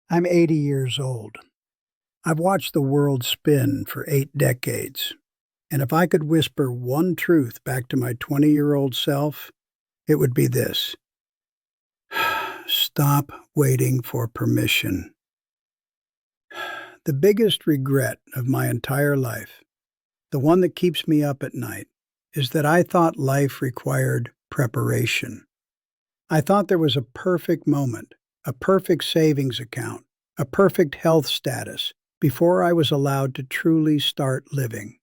I'm 80 years old. I've watched the world spin for 8 decades. And if I could whisper one truth back to my 20-year-old self, it would be this: stop waiting for permission. The biggest regret of my entire life, the one that keeps me up at night, is that I thought life required preparation. I thought there was a perfect moment, a perfect savings account, a perfect health status before I was allowed to truly start living.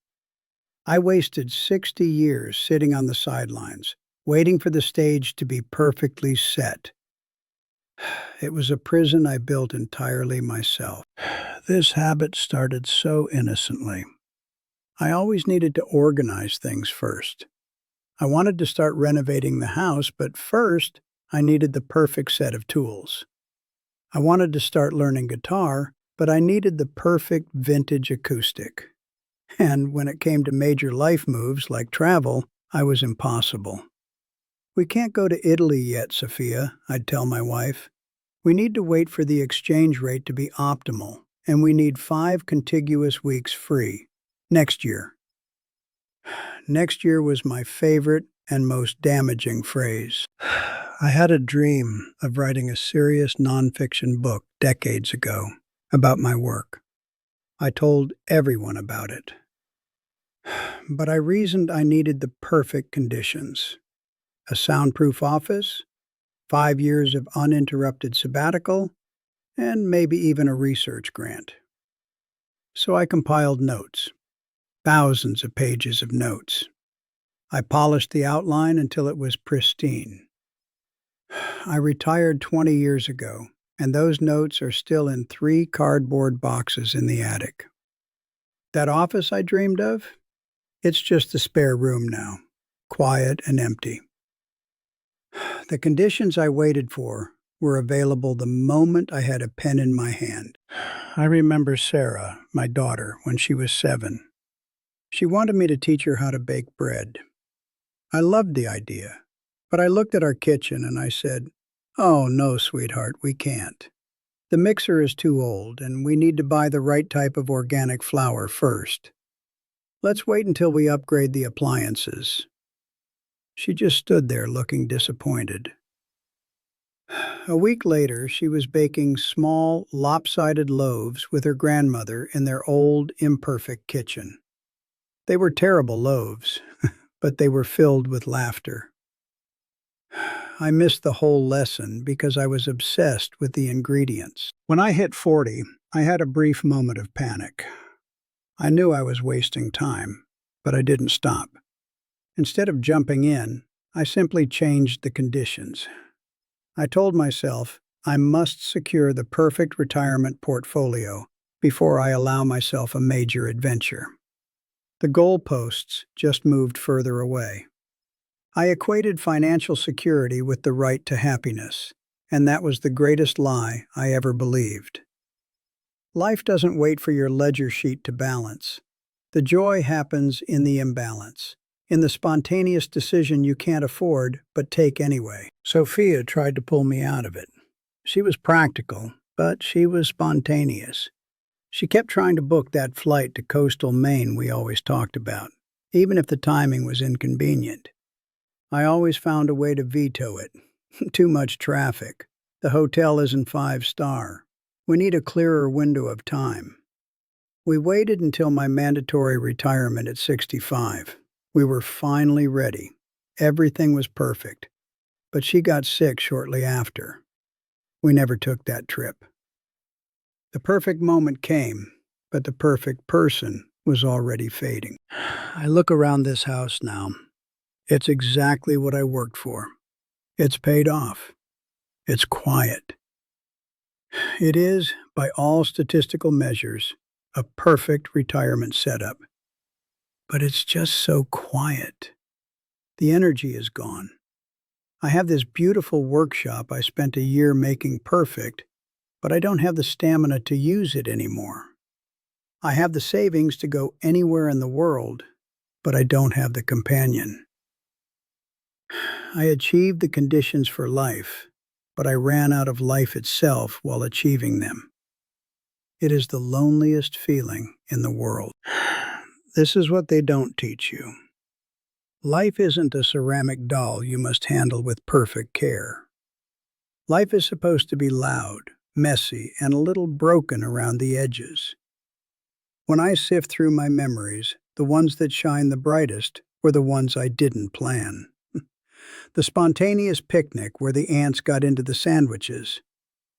I wasted 60 years sitting on the sidelines, waiting for the stage to be perfectly set. It was a prison I built entirely myself. This habit started so innocently. I always needed to organize things first. I wanted to start renovating the house, but first, I needed the perfect set of tools. I wanted to start learning guitar, but I needed the perfect vintage acoustic. And when it came to major life moves like travel, I was impossible. "We can't go to Italy yet, Sophia," I'd tell my wife. "We need to wait for the exchange rate to be optimal, and we need 5 contiguous weeks free. Next year." Next year was my favorite and most damaging phrase. I had a dream of writing a serious nonfiction book decades ago about my work. I told everyone about it. But I reasoned I needed the perfect conditions: a soundproof office, 5 years of uninterrupted sabbatical, and maybe even a research grant. So I compiled notes, thousands of pages of notes. I polished the outline until it was pristine. I retired 20 years ago, and those notes are still in 3 cardboard boxes in the attic. That office I dreamed of? It's just a spare room now, quiet and empty. The conditions I waited for were available the moment I had a pen in my hand. I remember Sarah, my daughter, when she was 7. She wanted me to teach her how to bake bread. I loved the idea, but I looked at our kitchen and I said, "Oh, no, sweetheart, we can't. The mixer is too old, and we need to buy the right type of organic flour first. Let's wait until we upgrade the appliances." She just stood there looking disappointed. A week later, she was baking small, lopsided loaves with her grandmother in their old, imperfect kitchen. They were terrible loaves, but they were filled with laughter. I missed the whole lesson because I was obsessed with the ingredients. When I hit 40, I had a brief moment of panic. I knew I was wasting time, but I didn't stop. Instead of jumping in, I simply changed the conditions. I told myself I must secure the perfect retirement portfolio before I allow myself a major adventure. The goalposts just moved further away. I equated financial security with the right to happiness, and that was the greatest lie I ever believed. Life doesn't wait for your ledger sheet to balance. The joy happens in the imbalance, in the spontaneous decision you can't afford but take anyway. Sophia tried to pull me out of it. She was practical, but she was spontaneous. She kept trying to book that flight to coastal Maine we always talked about, even if the timing was inconvenient. I always found a way to veto it. Too much traffic. The hotel isn't 5-star. We need a clearer window of time. We waited until my mandatory retirement at 65. We were finally ready. Everything was perfect. But she got sick shortly after. We never took that trip. The perfect moment came, but the perfect person was already fading. I look around this house now. It's exactly what I worked for. It's paid off. It's quiet. It is, by all statistical measures, a perfect retirement setup. But it's just so quiet. The energy is gone. I have this beautiful workshop I spent a year making perfect, but I don't have the stamina to use it anymore. I have the savings to go anywhere in the world, but I don't have the companion. I achieved the conditions for life, but I ran out of life itself while achieving them. It is the loneliest feeling in the world. This is what they don't teach you. Life isn't a ceramic doll you must handle with perfect care. Life is supposed to be loud, messy, and a little broken around the edges. When I sift through my memories, the ones that shine the brightest were the ones I didn't plan. The spontaneous picnic where the ants got into the sandwiches.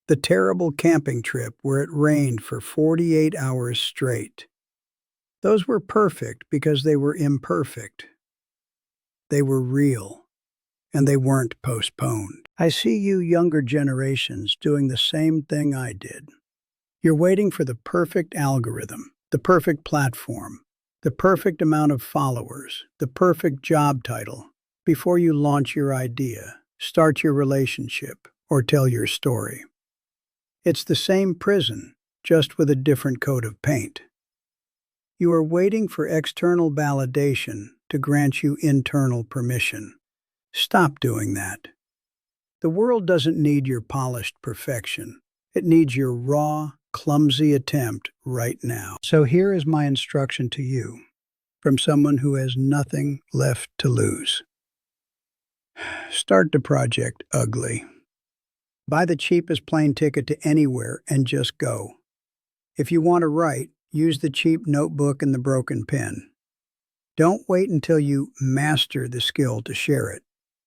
The terrible camping trip where it rained for 48 hours straight. Those were perfect because they were imperfect. They were real, and they weren't postponed. I see you younger generations doing the same thing I did. You're waiting for the perfect algorithm, the perfect platform, the perfect amount of followers, the perfect job title before you launch your idea, start your relationship, or tell your story. It's the same prison, just with a different coat of paint. You are waiting for external validation to grant you internal permission. Stop doing that. The world doesn't need your polished perfection. It needs your raw, clumsy attempt right now. So here is my instruction to you, from someone who has nothing left to lose. Start the project ugly. Buy the cheapest plane ticket to anywhere and just go. If you want to write, use the cheap notebook and the broken pen. Don't wait until you master the skill to share it.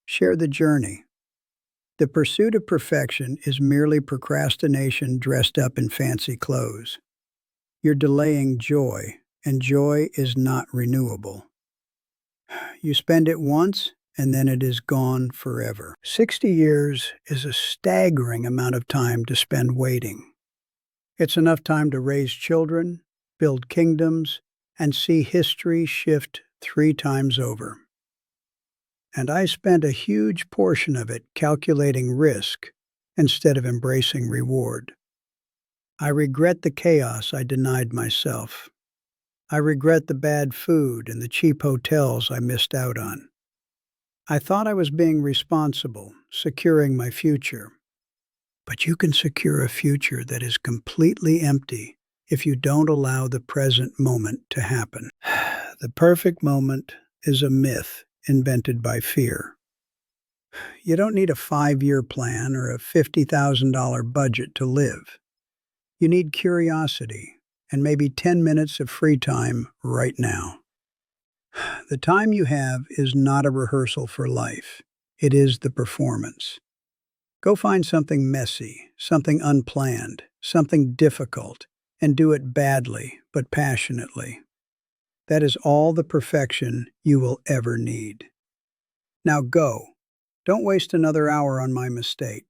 Share the journey. The pursuit of perfection is merely procrastination dressed up in fancy clothes. You're delaying joy, and joy is not renewable. You spend it once, and then it is gone forever. 60 years is a staggering amount of time to spend waiting. It's enough time to raise children, build kingdoms, and see history shift 3 times over. And I spent a huge portion of it calculating risk instead of embracing reward. I regret the chaos I denied myself. I regret the bad food and the cheap hotels I missed out on. I thought I was being responsible, securing my future. But you can secure a future that is completely empty if you don't allow the present moment to happen. The perfect moment is a myth invented by fear. You don't need a 5-year plan or a $50,000 budget to live. You need curiosity and maybe 10 minutes of free time right now. The time you have is not a rehearsal for life. It is the performance. Go find something messy, something unplanned, something difficult, and do it badly but passionately. That is all the perfection you will ever need. Now go. Don't waste another hour on my mistake.